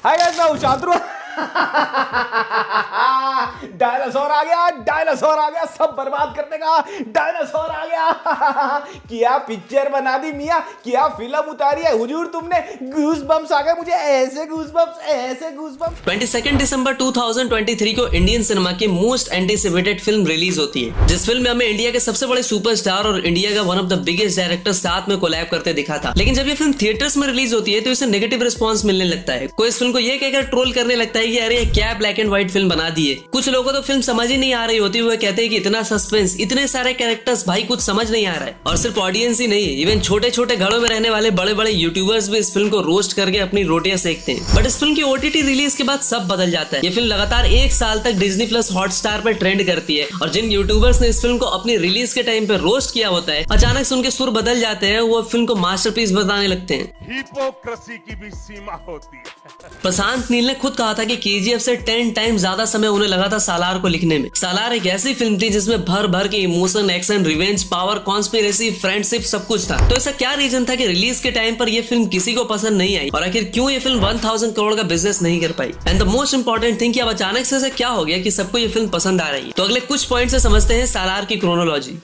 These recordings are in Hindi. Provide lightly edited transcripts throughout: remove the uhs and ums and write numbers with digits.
हाय गाइस, मैं शांतनु। डायनासोर आ गया, डायनासोर आ गया, सब बर्बाद करने का डायनासोर आ गया। क्या पिक्चर बना दी मियां, क्या फिल्म उतारी है हुजूर तुमने। गूस बम्स आ गए मुझे, ऐसे गूस बम्स, ऐसे गूस बम्स। 22 दिसंबर 2023 को इंडियन सिनेमा की मोस्ट एंटीसिपेटेड फिल्म रिलीज होती है, जिस फिल्म में हमें इंडिया के सबसे बड़े सुपरस्टार और इंडिया का one of the biggest director साथ में कोलैब करते दिखा था। लेकिन जब ये फिल्म थिएटर्स में रिलीज होती है तो इसे नेगेटिव रिस्पॉन्स मिलने लगता है। कोई इस फिल्म को ये कहकर ट्रोल करने लगता है कि अरे क्या ब्लैक एंड व्हाइट फिल्म बना दी है। कुछ लोगों को तो फिल्म समझ ही नहीं आ रही होती, वो कहते हैं कि इतना सस्पेंस, इतने सारे कैरेक्टर्स, भाई कुछ समझ नहीं आ रहा है। और सिर्फ ऑडियंस ही नहीं है, इवन छोटे छोटे घरों में रहने वाले बड़े बड़े यूट्यूबर्स भी इस फिल्म को रोस्ट करके अपनी रोटियां सेकते हैं। बट इस फिल्म की OTT रिलीज के बाद सब बदल जाता है। ये फिल्म लगातार 1 साल तक डिज्नी प्लस हॉटस्टार पर ट्रेंड करती है और जिन यूट्यूबर्स ने इस फिल्म को अपनी रिलीज के टाइम पे रोस्ट किया होता है, अचानक से उनके सुर बदल जाते हैं, वो फिल्म को मास्टरपीस बताने लगते हैं। हिपोक्रेसी की भी सीमा होती है। प्रशांत नील ने खुद कहा था कि KGF से 10 टाइम ज्यादा समय उन्हें लगा था सालार को लिखने में। सालार एक ऐसी फिल्म थी जिसमें भर भर के emotion, action, revenge, power, conspiracy, friendship सब कुछ था। तो ऐसा क्या रीजन था कि रिलीज के टाइम पर यह फिल्म किसी को पसंद नहीं आई और आखिर क्यों ये फिल्म 1000 करोड़ का बिजनेस नहीं कर पाई? And the most important thing कि अब अचानक से ऐसा क्या हो गया कि सबको ये फिल्म पसंद आ रही है। तो अगले कुछ पॉइंट से समझते हैं सालार की क्रोनोलॉजी।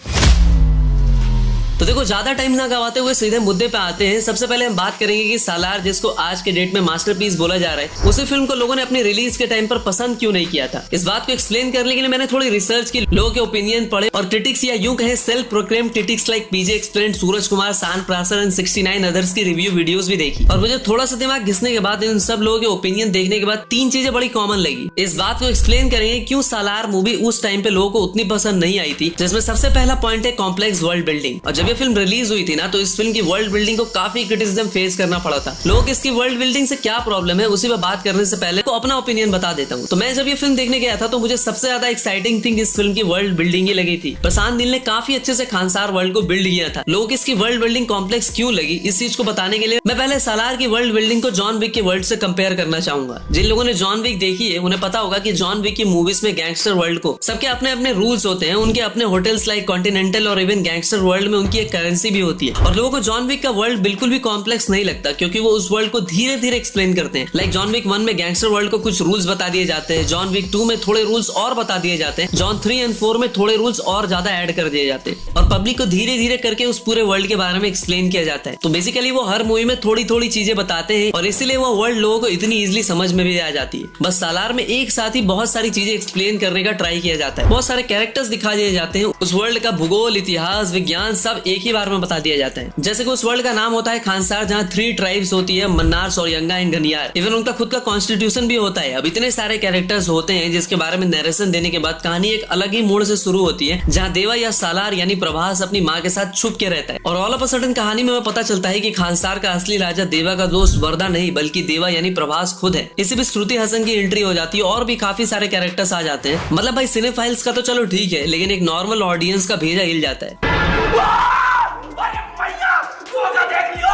तो देखो, ज्यादा टाइम ना गवाते हुए सीधे मुद्दे पे आते हैं। सबसे पहले हम बात करेंगे कि सालार, जिसको आज के डेट में मास्टरपीस बोला जा रहा है, उसी फिल्म को लोगों ने अपनी रिलीज के टाइम पर पसंद क्यों नहीं किया था। इस बात को एक्सप्लेन करने के लिए मैंने थोड़ी रिसर्च की, लोगों के ओपिनियन पढ़े और क्रिटिक्स या यूं कहे self proclaim critics like PJ explained, Suraj Kumar, सान प्रासर एंड 69 अदर्स की रिव्यू वीडियोस भी देखी। और मुझे थोड़ा सा दिमाग घिसने के बाद, इन सब लोगों के ओपिनियन देखने के बाद 3 चीजें बड़ी कॉमन लगी। इस बात को एक्सप्लेन करेंगे क्यों सालार मूवी उस टाइम पे लोगों को उतनी पसंद नहीं आई थी, जिसमें सबसे पहला पॉइंट है कॉम्प्लेक्स वर्ल्ड बिल्डिंग। और जब ये फिल्म रिलीज हुई थी ना, तो इस फिल्म की वर्ल्ड बिल्डिंग को काफी क्रिटिसिज्म फेस करना पड़ा था। लोग इसकी वर्ल्ड बिल्डिंग से क्या प्रॉब्लम है उसी पर बात करने से पहले तो अपना ओपिनियन बता देता हूँ। तो मैं जब ये फिल्म देखने गया था तो मुझे सबसे ज्यादा एक्साइटिंग थिंग इस फिल्म की वर्ल्ड बिल्डिंग ही लगी थी। प्रशांत नील ने काफी अच्छे से खानसार वर्ल्ड को बिल्ड किया था। लोग इसकी वर्ल्ड बिल्डिंग कॉम्प्लेक्स क्यों लगी, इस चीज को बताने के लिए मैं पहले सालार की वर्ल्ड बिल्डिंग को जॉन विक के वर्ल्ड से कंपेयर करना चाहूंगा। जिन लोगों ने जॉन विक देखी है उन्हें पता होगा कि जॉन विक की मूवीज में गैंगस्टर वर्ल्ड को सबके अपने अपने रूल्स होते हैं, उनके अपने होटल्स लाइक कॉन्टिनेंटल और इवन गैंगस्टर वर्ल्ड में उनकी एक करेंसी भी होती है। और लोगों को जॉन विक का वर्ल्ड बिल्कुल भी कॉम्प्लेक्स नहीं लगता, क्योंकि वो उस वर्ल्ड को धीरे धीरे एक्सप्लेन करते हैं। लाइक जॉन विक 1 में गैंगस्टर वर्ल्ड को कुछ रूल्स बता दिए जाते हैं, जॉन विक 2 में थोड़े रूल्स और बता दिए जाते हैं, जॉन 3 एंड 4 में थोड़े रूल्स और ज्यादा ऐड कर दिए जाते हैं और पब्लिक को धीरे धीरे करके उस पूरे वर्ल्ड के बारे में एक्सप्लेन किया जाता है। तो बेसिकली वो हर मूवी में थोड़ी थोड़ी चीजें बताते हैं और इसीलिए वो वर्ल्ड लोगों को इतनी इजीली समझ में भी आ जाती है। बस सालार में एक साथ ही बहुत सारी चीजें एक्सप्लेन करने का ट्राई किया जाता है, बहुत सारे कैरेक्टर्स दिखा दिए जाते हैं, उस वर्ल्ड का भूगोल, इतिहास, विज्ञान सब एक ही बार में बता दिया जाता है। जैसे कि उस वर्ल्ड का नाम होता है खानसार, जहाँ 3 ट्राइब्स होती है, मन्नार, सोयंगा एंड घनियार। इवन उनका खुद का कॉन्स्टिट्यूशन भी होता है। अब इतने सारे कैरेक्टर्स होते हैं जिसके बारे में नरेशन देने के बाद कहानी एक अलग ही मोड़ से शुरू होती है, जहाँ देवा या सालार यानी प्रभास अपनी माँ के साथ छुप के रहता है और ऑल ऑफ अ सडन कहानी में पता चलता है कि खानसार का असली राजा देवा का दोस्त वर्दा नहीं बल्कि देवा यानी प्रभास खुद है। इसी भी श्रुति हसन की एंट्री हो जाती है और भी काफी सारे कैरेक्टर्स आ जाते हैं। मतलब भाई सिनेफाइल्स का तो चलो ठीक है, लेकिन एक नॉर्मल ऑडियंस का भेजा हिल जाता है।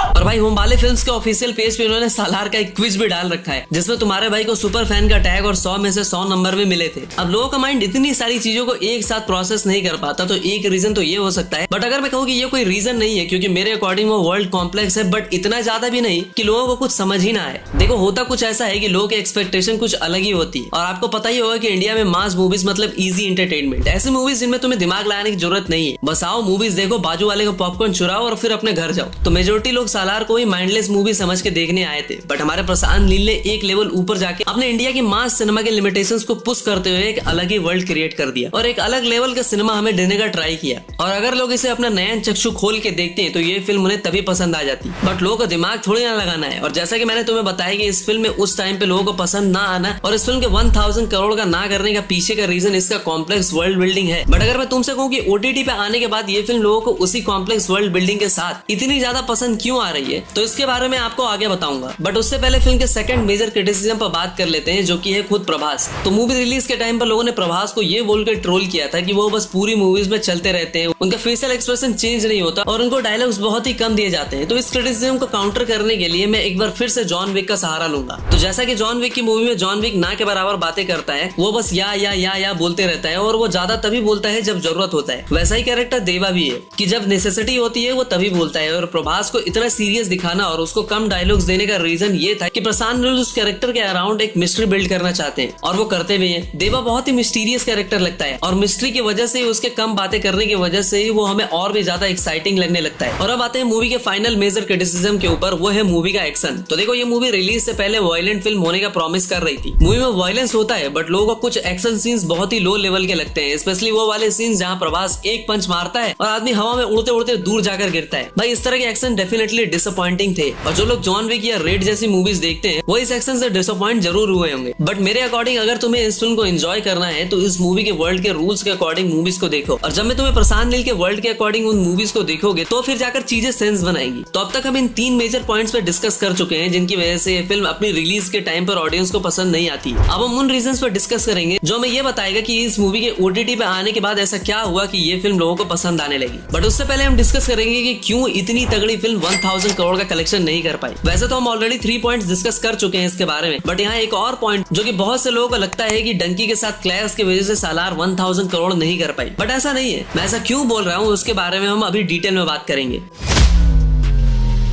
और भाई होमबाले फिल्म्स के ऑफिशियल पेज पे उन्होंने सालार का एक क्विज भी डाल रखा है, जिसमें तुम्हारे भाई को सुपर फैन का टैग और 100 में से 100 नंबर भी मिले थे। अब लोगों का माइंड इतनी सारी चीजों को एक साथ प्रोसेस नहीं कर पाता, तो एक रीजन तो ये हो सकता है। बट अगर मैं कहूँ कि ये कोई रीजन नहीं है, क्योंकि मेरे अकॉर्डिंग वो वर्ल्ड कॉम्प्लेक्स है, बट इतना ज्यादा भी नहीं कि लोगों को कुछ समझ ही ना आए। देखो, होता कुछ ऐसा है कि लोगों की एक्सपेक्टेशन कुछ अलग ही होती है और आपको पता ही होगा कि इंडिया में मास मूवीज मतलब इजी एंटरटेनमेंट, ऐसी मूवीज जिनमें तुम्हें दिमाग लगाने की जरूरत नहीं है, बस आओ मूवीज देखो, बाजू वाले को पॉपकॉर्न चुराओ और फिर अपने घर जाओ। तो मेजोरिटी लोग सालार को ही माइंडलेस मूवी समझ के देखने आए थे। बट हमारे प्रशांत नील ने एक लेवल ऊपर जाके अपने इंडिया की मास सिनेमा के लिमिटेशंस को पुश करते हुए एक अलग ही वर्ल्ड क्रिएट कर दिया और एक अलग लेवल का सिनेमा हमें देने का ट्राई किया। और अगर लोग इसे अपना नयन चक्षु खोल के देखते हैं तो ये फिल्म उन्हें तभी पसंद आ जाती। बट लोगों को दिमाग थोड़ी ना लगाना है। और जैसा कि मैंने तुम्हें बताया कि इस फिल्म में उस टाइम पे लोगों को पसंद ना आना और इस फिल्म के 1000 करोड़ का ना करने का पीछे का रीजन इसका कॉम्प्लेक्स वर्ल्ड बिल्डिंग है। बट अगर मैं तुमसे कहूँ कि OTT पे आने के बाद ये फिल्म लोगों को उसी कॉम्प्लेक्स वर्ल्ड बिल्डिंग के साथ इतनी ज्यादा पसंद क्यों आ रही है, तो इसके बारे में आपको आगे बताऊंगा। बट उससे पहले फिल्म के सेकंड मेजर क्रिटिसिज्म पर बात कर लेते हैं, जो कि है खुद प्रभास। तो मूवी रिलीज के टाइम पर लोगों ने प्रभास को ये बोलकर ट्रोल किया था कि वो बस पूरी मूवीज में चलते रहते हैं, उनका फेशियल एक्सप्रेशन चेंज नहीं होता और उनको डायलॉग्स बहुत ही कम दिए जाते हैं। तो इस क्रिटिसिज्म को काउंटर करने के लिए मैं एक बार फिर से जॉन विक का सहारा लूंगा। तो जैसा कि जॉन विक की मूवी में जॉन विक ना के बराबर बातें करता है, वो बस या बोलते रहता है और वो ज्यादा तभी बोलता है जब जरूरत होता है। वैसा ही कैरेक्टर देवा भी है कि जब नेसेसिटी होती है वो तभी बोलता है और प्रभास को इतना सीरियस दिखाना और उसको कम डायलॉग्स देने का रीजन ये था कि प्रशांत नील उस कैरेक्टर के अराउंड एक मिस्ट्री बिल्ड करना चाहते हैं और वो करते भी हैं। देवा बहुत ही मिस्टीरियस कैरेक्टर लगता है और मिस्ट्री की वजह से उसके कम बातें करने की वजह से वो हमें और भी ज्यादा एक्साइटिंग लगने लगता है। और अब आते हैं मूवी के फाइनल मेजर क्रिटिसिज्म के ऊपर, वो है मूवी का एक्शन। तो देखो, ये मूवी रिलीज से पहले वायलेंट फिल्म होने का प्रॉमिस कर रही थी। मूवी में वायलेंस होता है बट लोगों को कुछ एक्शन सीन्स बहुत ही लो लेवल के लगते हैं, स्पेशली वो वाले सीन्स जहां प्रभास एक पंच मारता है और आदमी हवा में उड़ते उड़ते दूर जाकर गिरता है। भाई इस तरह के एक्शन डेफिनेटली डिसअपॉइंटिंग थे और जो लोग जॉन विक या रेड जैसी मूवीज देखते हैं वो इस एक्शन से डिसअपॉइंट जरूर हुए होंगे। बट मेरे अकॉर्डिंग अगर तुम्हें इस फिल्म को एंजॉय करना है तो इस मूवी के वर्ल्ड के रूल्स के अकॉर्डिंग मूवीज को देखो, और जब मैं तुम्हें प्रशांत नील के वर्ल्ड के अकॉर्डिंग उन मूवीज को देखोगे तो फिर जाकर चीजें सेंस बनाएंगी। तो अब तक हम इन 3 मेजर पॉइंट्स पे डिस्कस कर चुके हैं जिनकी वजह से ये फिल्म अपनी रिलीज के टाइम पर ऑडियंस को पसंद नहीं आती। अब हम उन रीजंस पर डिस्कस करेंगे जो हमें ये बताएगा कि इस मूवी के OTT पे आने के बाद ऐसा क्या हुआ कि ये फिल्म लोगों को पसंद आने लगी। बट उससे पहले हम डिस्कस करेंगे कि क्यों इतनी तगड़ी फिल्म 1000 करोड़ का कलेक्शन नहीं कर पाई। वैसे तो हम ऑलरेडी 3 पॉइंट्स डिस्कस कर चुके हैं इसके बारे में, बट यहाँ एक और पॉइंट जो कि बहुत से लोगों को लगता है कि डंकी के साथ क्लैश की वजह से सालार 1000 करोड़ नहीं कर पाई, बट ऐसा नहीं है। मैं ऐसा क्यों बोल रहा हूँ उसके बारे में हम अभी डिटेल में बात करेंगे।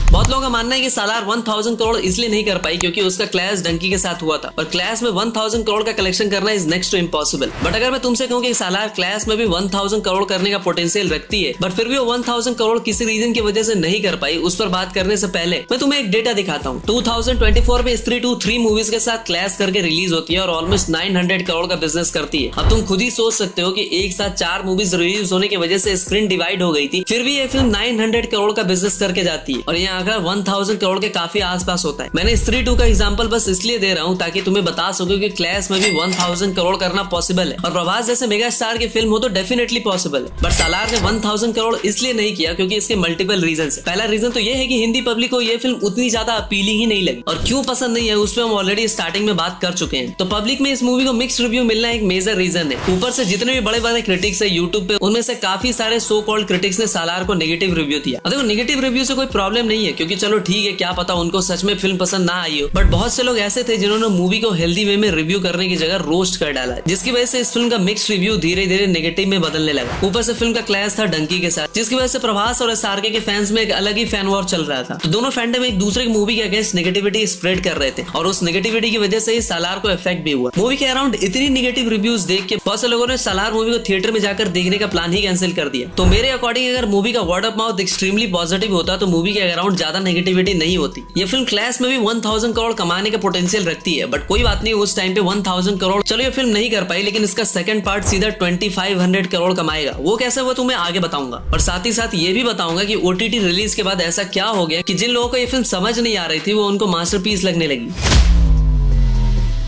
बहुत लोगों का मानना है कि सालार 1000 करोड़ इसलिए नहीं कर पाई क्योंकि उसका क्लैश डंकी के साथ हुआ था और क्लैश में 1000 करोड़ का कलेक्शन करना is next to impossible. But अगर मैं तुमसे कहूं कि सालार क्लैश में भी 1000 करोड़ करने का पोटेंशियल रखती है बट फिर भी वो 1000 करोड़ किसी रीजन की वजह से नहीं कर पाई, उस पर बात करने से पहले मैं तुम्हें एक डेटा दिखाता हूँ। 2024 में स्त्री 2 3 मूवीज के साथ क्लैश करके रिलीज होती है और ऑलमोस्ट 900 करोड़ का बिजनेस करती है। अब तुम खुद ही सोच सकते हो कि एक साथ 4 मूवीज रिलीज होने की वजह से स्क्रीन डिवाइड हो गई थी, फिर भी ये फिल्म 900 करोड़ का बिजनेस करके जाती है और यहाँ अगर 1000 करोड़ के काफी आसपास होता है। मैंने स्त्री 2 का एग्जांपल बस इसलिए दे रहा हूँ ताकि तुम्हें बता सको कि क्लैश में भी 1000 करोड़ करना पॉसिबल है और प्रभास जैसे मेगा स्टार की फिल्म हो तो डेफिनेटली पॉसिबल है। बट सालार ने 1000 करोड़ इसलिए नहीं किया क्योंकि इसके मल्टीपल रीजन है। पहला रीजन तो ये है कि हिंदी पब्लिक को ये फिल्म उतनी ज्यादा अपीलिंग ही नहीं लगी और क्यों पसंद नहीं है उस पर हम ऑलरेडी स्टार्टिंग में बात कर चुके हैं। तो पब्लिक में इस मूवी को मिक्स्ड रिव्यू मिलना एक मेजर रीजन है। ऊपर से जितने भी बड़े बड़े क्रिटिक्स है यूट्यूब पे, उनमें से काफी सारे सो कॉल्ड क्रिटिक्स ने सालार को नेगेटिव रिव्यू दिया। देखो, नेगेटिव रिव्यू से कोई प्रॉब्लम नहीं है क्योंकि चलो ठीक है, क्या पता उनको सच में फिल्म पसंद ना आई हो, बट बहुत से लोग ऐसे थे जिन्होंने मूवी को हेल्दी वे में रिव्यू करने की जगह रोस्ट कर डाला, जिसकी वजह से इस फिल्म का मिक्स्ड रिव्यू धीरे धीरे नेगेटिव में बदलने लगा। ऊपर से फिल्म का क्लैश था डंकी के साथ, जिसकी वजह से प्रभास और SRK के फैंस में एक अलग ही फैन वॉर चल रहा था। तो दोनों फैंडम एक दूसरे की मूवी के अगेंस्ट नेगेटिविटी स्प्रेड कर रहे थे और उस नेगेटिविटी की वजह से ही सालार को इफेक्ट भी हुआ। मूवी के अराउंड इतनी नेगेटिव रिव्यूज देख के बहुत से लोगों ने सालार मूवी को थिएटर में जाकर देखने का प्लान ही कैंसिल कर दिया। तो मेरे अकॉर्डिंग अगर मूवी का word of mouth extremely positive होता तो मूवी के अराउंड ज्यादा नेगेटिविटी नहीं होती। ये फिल्म क्लैश में भी 1000 करोड़ कमाने का पोटेंशियल रखती है, बट कोई बात नहीं, उस टाइम पे 1000 करोड़ चलो ये फिल्म नहीं कर पाई, लेकिन इसका सेकंड पार्ट सीधा 2500 करोड़ कमाएगा। वो कैसे, वो तुम्हें आगे बताऊंगा। और साथ ही साथ ये भी बताऊंगा कि OTT रिलीज के बाद ऐसा क्या हो गया कि जिन लोगों को ये फिल्म समझ नहीं आ रही थी वो उनको मास्टरपीस लगने लगी।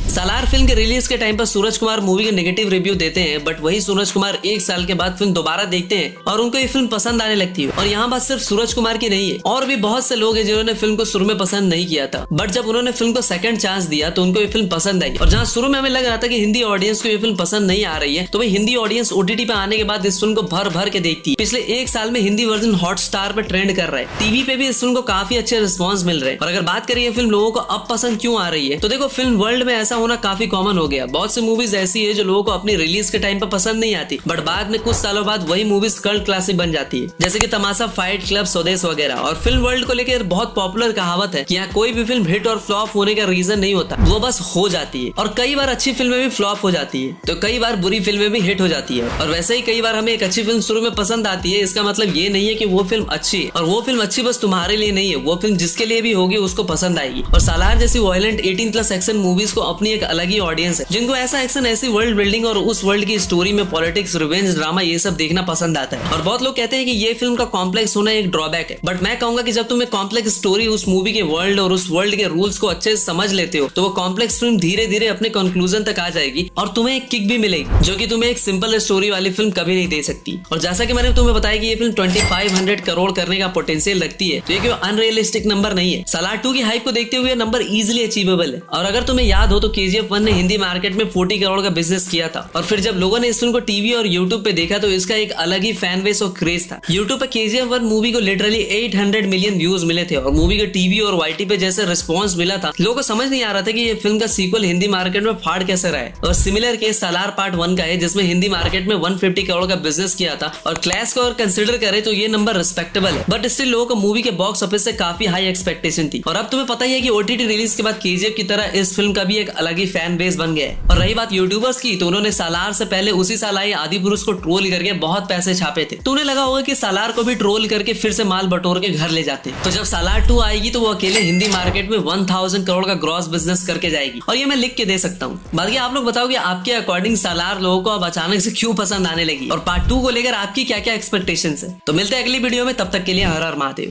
सालार फिल्म के रिलीज के टाइम पर सूरज कुमार मूवी के नेगेटिव रिव्यू देते हैं, बट वही सूरज कुमार 1 साल के बाद फिल्म दोबारा देखते हैं और उनको ये फिल्म पसंद आने लगती है। और यहाँ बात सिर्फ सूरज कुमार की नहीं है, और भी बहुत से लोग हैं जिन्होंने फिल्म को शुरू में पसंद नहीं किया था, बट जब उन्होंने फिल्म को सेकंड चांस दिया तो उनको ये फिल्म पसंद आई। और जहाँ शुरू में हमें लग रहा था कि हिंदी ऑडियंस को ये फिल्म पसंद नहीं आ रही है, तो वही हिंदी ऑडियंस OTT पे आने के बाद इस फिल्म को भर भर के देखती है। पिछले 1 साल में हिंदी वर्जन हॉटस्टार पे ट्रेंड कर रहा है, टीवी पे भी इस फिल्म को काफी अच्छे रिस्पॉन्स मिल रहे हैं। और अगर बात करिए फिल्म लोगों को अब पसंद क्यों आ रही है, तो देखो, फिल्म वर्ल्ड में ऐसा होना काफी कॉमन हो गया। बहुत सी मूवीज ऐसी है जो लोगों को अपनी रिलीज के टाइम पर पसंद नहीं आती, बट बाद में कुछ सालों बाद वही मूवीज कल्ट क्लासिक बन जाती है, जैसे कि तमाशा, फाइट क्लब, स्वदेश वगैरह। और फिल्म वर्ल्ड को लेकर बहुत पॉपुलर कहावत है कि यहाँ कोई भी फिल्म हिट और फ्लॉप होने का रीजन नहीं होता, वो बस हो जाती है। और कई बार अच्छी फिल्में भी फ्लॉप हो जाती है, तो कई बार बुरी फिल्में भी हिट हो जाती है। और वैसे ही कई बार हमें एक अच्छी फिल्म शुरू में पसंद आती है, इसका मतलब ये नहीं है कि वो फिल्म अच्छी है, और वो फिल्म अच्छी बस तुम्हारे लिए नहीं है, वो फिल्म जिसके लिए भी होगी उसको पसंद आएगी। और सालार जैसी वायलेंट 18+ एक्शन मूवीज को अपनी एक अलग ही ऑडियंस है, जिनको ऐसा एक्शन, ऐसी वर्ल्ड बिल्डिंग और उस वर्ल्ड की स्टोरी में पॉलिटिक्स, रिवेंज, ड्रामा ये सब देखना पसंद आता है। और बहुत लोग कहते हैं कि ये फिल्म का कॉम्प्लेक्स होना एक ड्रॉबैक है, बट मैं कहूंगा कि जब तुम एक कॉम्प्लेक्स स्टोरी, उस मूवी के वर्ल्ड और उस वर्ल्ड के रूल्स को अच्छे से समझ लेते हो, तो वो कॉम्प्लेक्स फिल्म धीरे धीरे अपने कंक्लूजन तक आ जाएगी और तुम्हें एक किक भी मिलेगी, जो कि तुम्हें एक सिंपल स्टोरी वाली फिल्म कभी नहीं दे सकती। और जैसा कि मैंने तुम्हें बताया कि ये फिल्म 2500 करोड़ करने का पोटेंशियल रखती है, तो ये कोई अनरियलिस्टिक नंबर नहीं है। सालार 2 की हाइप को देखते हुए नंबर इजिली अचीवेबल है। और अगर तुम्हें याद हो तो KGF 1 ने हिंदी मार्केट में 40 करोड़ का बिजनेस किया था और फिर जब लोगों ने इस फिल्म को टीवी और यूट्यूब पे देखा तो इसका एक अलग ही फैन बेस और क्रेज था। यूट्यूब पे KGF 1 मूवी को लिटरली 800 मिलियन व्यूज मिले थे और मूवी के टीवी और YT पे जैसे रिस्पॉन्स मिला था, लोगों को समझ नहीं आ रहा था कि ये फिल्म का सीक्वल हिंदी मार्केट में फाड़ कैसे रहा है। और सिमिलर केस सालार पार्ट 1 का है, जिसमें हिंदी मार्केट में 150 करोड़ का बिजनेस किया था और क्लैश को अगर कंसिडर करें तो ये नंबर रिस्पेक्टेबल है, बट स्टिल लोगों को मूवी के बॉक्स ऑफिस से काफी हाई एक्सपेक्टेशन थी। और अब तुम्हें पता ही है कि OTT रिलीज के बाद KGF की तरह इस फिल्म का भी एक अलग ही फैन बेस बन गया है। और रही बात यूट्यूबर्स की, तो उन्होंने सालार से पहले उसी साल आई आदि पुरुष को ट्रोल करके बहुत पैसे छापे थे। तो उन्हें लगा होगा कि सालार को भी ट्रोल करके फिर से माल बटोर के घर ले जाते। तो जब सालार 2 आएगी तो वो अकेले हिंदी मार्केट में 1000 करोड़ का ग्रॉस बिजनेस करके जाएगी और ये मैं लिख के दे सकता हूँ। बाकी आप लोग बताओ कि आपके अकॉर्डिंग सालार लोगों को अब अचानक से क्यों पसंद आने लगी और पार्ट 2 को लेकर आपकी क्या क्या एक्सपेक्टेशंस है। तो मिलते हैं अगली वीडियो में, तब तक के लिए हर हर महादेव।